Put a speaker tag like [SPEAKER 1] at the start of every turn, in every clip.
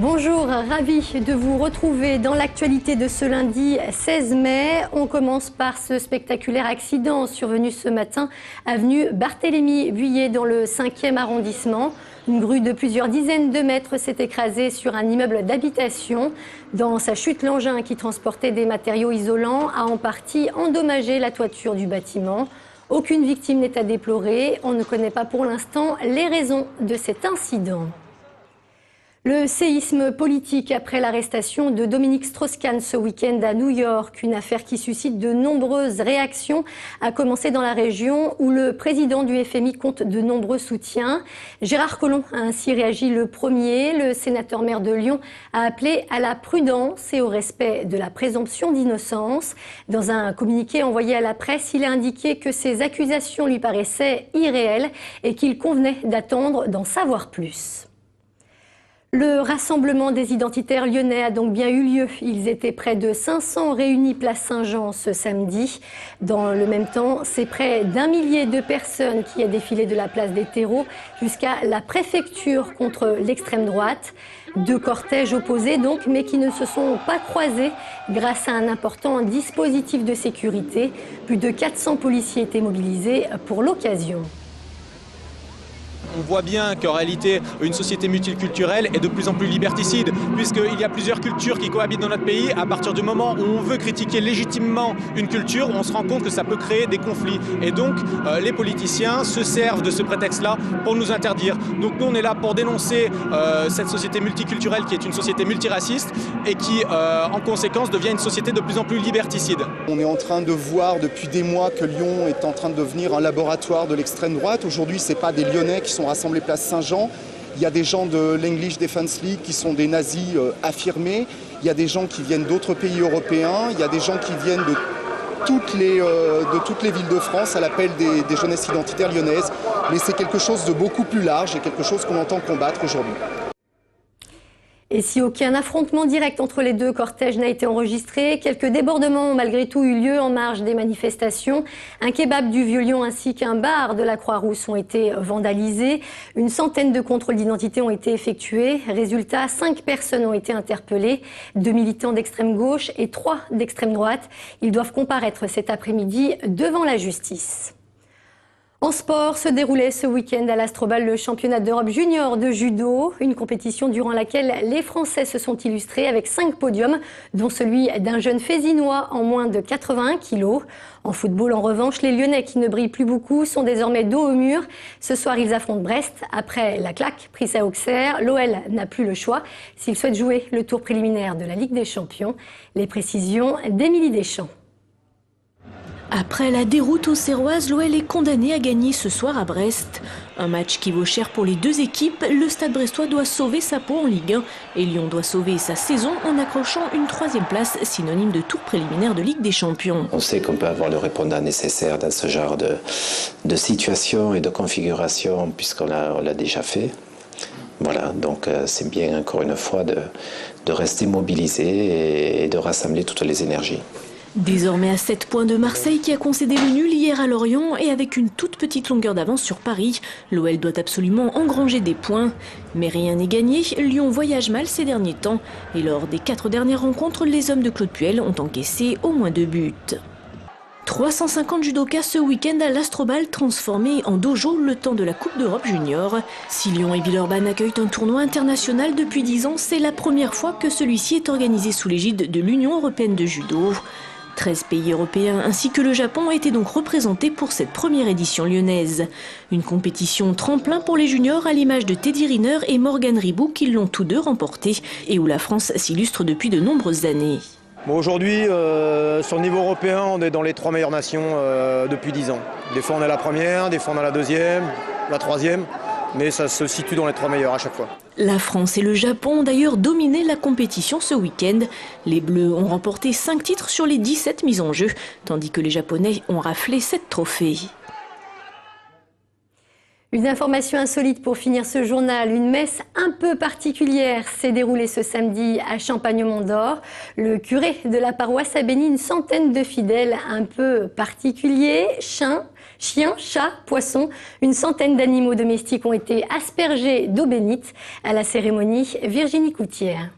[SPEAKER 1] Bonjour, ravi de vous retrouver dans l'actualité de ce lundi 16 mai. On commence par ce spectaculaire accident survenu ce matin, avenue Barthélemy-Buillet dans le 5e arrondissement. Une grue de plusieurs dizaines de mètres s'est écrasée sur un immeuble d'habitation. Dans sa chute, l'engin qui transportait des matériaux isolants a en partie endommagé la toiture du bâtiment. Aucune victime n'est à déplorer. On ne connaît pas pour l'instant les raisons de cet incident. Le séisme politique après l'arrestation de Dominique Strauss-Kahn ce week-end à New York, une affaire qui suscite de nombreuses réactions, a commencé dans la région où le président du FMI compte de nombreux soutiens. Gérard Collomb a ainsi réagi le premier. Le sénateur maire de Lyon a appelé à la prudence et au respect de la présomption d'innocence. Dans un communiqué envoyé à la presse, il a indiqué que ces accusations lui paraissaient irréelles et qu'il convenait d'attendre d'en savoir plus. Le rassemblement des identitaires lyonnais a donc bien eu lieu. Ils étaient près de 500 réunis place Saint-Jean ce samedi. Dans le même temps, c'est près d'1 millier de personnes qui a défilé de la place des terreaux jusqu'à la préfecture contre l'extrême droite. Deux cortèges opposés donc, mais qui ne se sont pas croisés grâce à un important dispositif de sécurité. Plus de 400 policiers étaient mobilisés pour l'occasion.
[SPEAKER 2] On voit bien qu'en réalité, une société multiculturelle est de plus en plus liberticide, puisqu'il y a plusieurs cultures qui cohabitent dans notre pays. À partir du moment où on veut critiquer légitimement une culture, on se rend compte que ça peut créer des conflits. Et donc, les politiciens se servent de ce prétexte-là pour nous interdire. Donc nous, on est là pour dénoncer cette société multiculturelle qui est une société multiraciste et qui, en conséquence, devient une société de plus en plus liberticide.
[SPEAKER 3] On est en train de voir depuis des mois que Lyon est en train de devenir un laboratoire de l'extrême droite. Aujourd'hui, ce n'est pas des Lyonnais qui sont rassemblés place Saint-Jean. Il y a des gens de l'English Defence League qui sont des nazis affirmés. Il y a des gens qui viennent d'autres pays européens. Il y a des gens qui viennent de toutes les villes de France à l'appel des jeunesses identitaires lyonnaises. Mais c'est quelque chose de beaucoup plus large et quelque chose qu'on entend combattre aujourd'hui.
[SPEAKER 1] Et si aucun affrontement direct entre les deux cortèges n'a été enregistré, quelques débordements ont malgré tout eu lieu en marge des manifestations. Un kebab du Vieux-Lyon ainsi qu'un bar de la Croix-Rousse ont été vandalisés. Une centaine de contrôles d'identité ont été effectués. Résultat, 5 personnes ont été interpellées, 2 militants d'extrême gauche et 3 d'extrême droite. Ils doivent comparaître cet après-midi devant la justice. En sport, se déroulait ce week-end à l'Astrobal le championnat d'Europe junior de judo, une compétition durant laquelle les Français se sont illustrés avec 5 podiums, dont celui d'un jeune Fézinois en moins de 81 kilos. En football, en revanche, les Lyonnais qui ne brillent plus beaucoup sont désormais dos au mur. Ce soir, ils affrontent Brest. Après la claque prise à Auxerre, l'OL n'a plus le choix s'il souhaite jouer le tour préliminaire de la Ligue des Champions. Les précisions d'Émilie Deschamps.
[SPEAKER 4] Après la déroute auxerroise, l'OL est condamné à gagner ce soir à Brest. Un match qui vaut cher pour les deux équipes. Le Stade brestois doit sauver sa peau en Ligue 1 et Lyon doit sauver sa saison en accrochant une 3e place, synonyme de tour préliminaire de Ligue des Champions.
[SPEAKER 5] On sait qu'on peut avoir le répondant nécessaire dans ce genre de situation et de configuration puisqu'on l'a déjà fait. Voilà, donc c'est bien encore une fois de rester mobilisé et de rassembler toutes les énergies.
[SPEAKER 4] Désormais à 7 points de Marseille qui a concédé le nul hier à Lorient et avec une toute petite longueur d'avance sur Paris, l'OL doit absolument engranger des points. Mais rien n'est gagné, Lyon voyage mal ces derniers temps et lors des 4 dernières rencontres, les hommes de Claude Puel ont encaissé au moins 2 buts. 350 judokas ce week-end à l'Astrobal transformé en dojo le temps de la Coupe d'Europe junior. Si Lyon et Villeurbanne accueillent un tournoi international depuis 10 ans, c'est la première fois que celui-ci est organisé sous l'égide de l'Union européenne de judo. 13 pays européens ainsi que le Japon étaient donc représentés pour cette première édition lyonnaise. Une compétition tremplin pour les juniors à l'image de Teddy Riner et Morgan Ribou qui l'ont tous deux remporté et où la France s'illustre depuis de nombreuses années.
[SPEAKER 6] Bon, aujourd'hui, sur le niveau européen, on est dans les 3 meilleures nations depuis 10 ans. Des fois on est la première, des fois on est la deuxième, la troisième. Mais ça se situe dans les 3 meilleurs à chaque fois.
[SPEAKER 4] La France et le Japon ont d'ailleurs dominé la compétition ce week-end. Les Bleus ont remporté 5 titres sur les 17 mises en jeu, tandis que les Japonais ont raflé 7 trophées.
[SPEAKER 1] Une information insolite pour finir ce journal. Une messe un peu particulière s'est déroulée ce samedi à Champagne-au-Mont-d'Or. Le curé de la paroisse a béni une centaine de fidèles un peu particuliers, Chain, Chiens, chats, poissons, une centaine d'animaux domestiques ont été aspergés d'eau bénite. À la cérémonie, Virginie Coutière.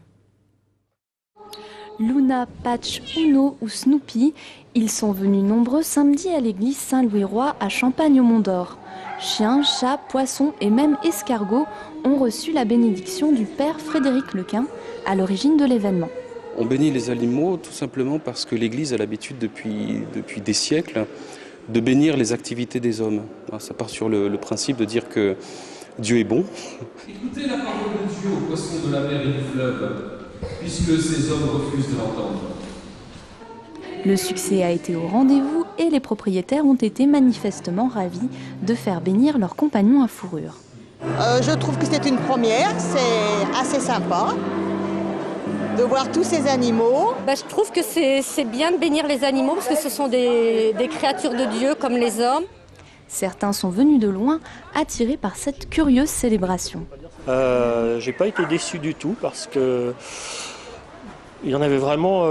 [SPEAKER 7] Luna, Patch, Uno ou Snoopy, ils sont venus nombreux samedi à l'église Saint-Louis-Roi à Champagne-au-Mont-d'Or. Chiens, chats, poissons et même escargots ont reçu la bénédiction du père Frédéric Lequin à l'origine de l'événement.
[SPEAKER 8] On bénit les animaux tout simplement parce que l'Église a l'habitude depuis des siècles de bénir les activités des hommes. Ça part sur le principe de dire que Dieu est bon.
[SPEAKER 9] Écoutez la parole de Dieu aux poissons de la mer et du fleuve, puisque ces hommes refusent de l'entendre.
[SPEAKER 7] Le succès a été au rendez-vous et les propriétaires ont été manifestement ravis de faire bénir leurs compagnons à fourrure.
[SPEAKER 10] Je trouve que c'est une première, c'est assez sympa de voir tous ces animaux.
[SPEAKER 11] Je trouve que c'est bien de bénir les animaux parce que ce sont des créatures de Dieu comme les hommes.
[SPEAKER 7] Certains sont venus de loin, attirés par cette curieuse célébration.
[SPEAKER 12] J'ai pas été déçu du tout parce que il y en avait vraiment.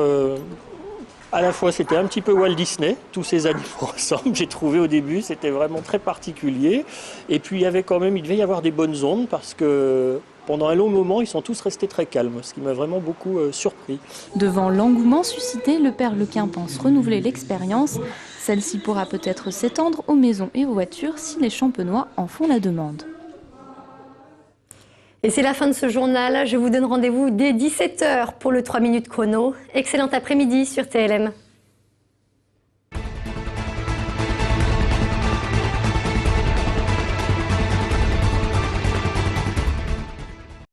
[SPEAKER 12] À la fois, c'était un petit peu Walt Disney, tous ces animaux ensemble. J'ai trouvé au début, c'était vraiment très particulier. Et puis, il devait y avoir des bonnes ondes parce que pendant un long moment, ils sont tous restés très calmes, ce qui m'a vraiment beaucoup surpris.
[SPEAKER 7] Devant l'engouement suscité, le père Lequin pense renouveler l'expérience. Celle-ci pourra peut-être s'étendre aux maisons et aux voitures si les Champenois en font la demande.
[SPEAKER 1] Et c'est la fin de ce journal. Je vous donne rendez-vous dès 17h pour le 3 minutes chrono. Excellent après-midi sur TLM.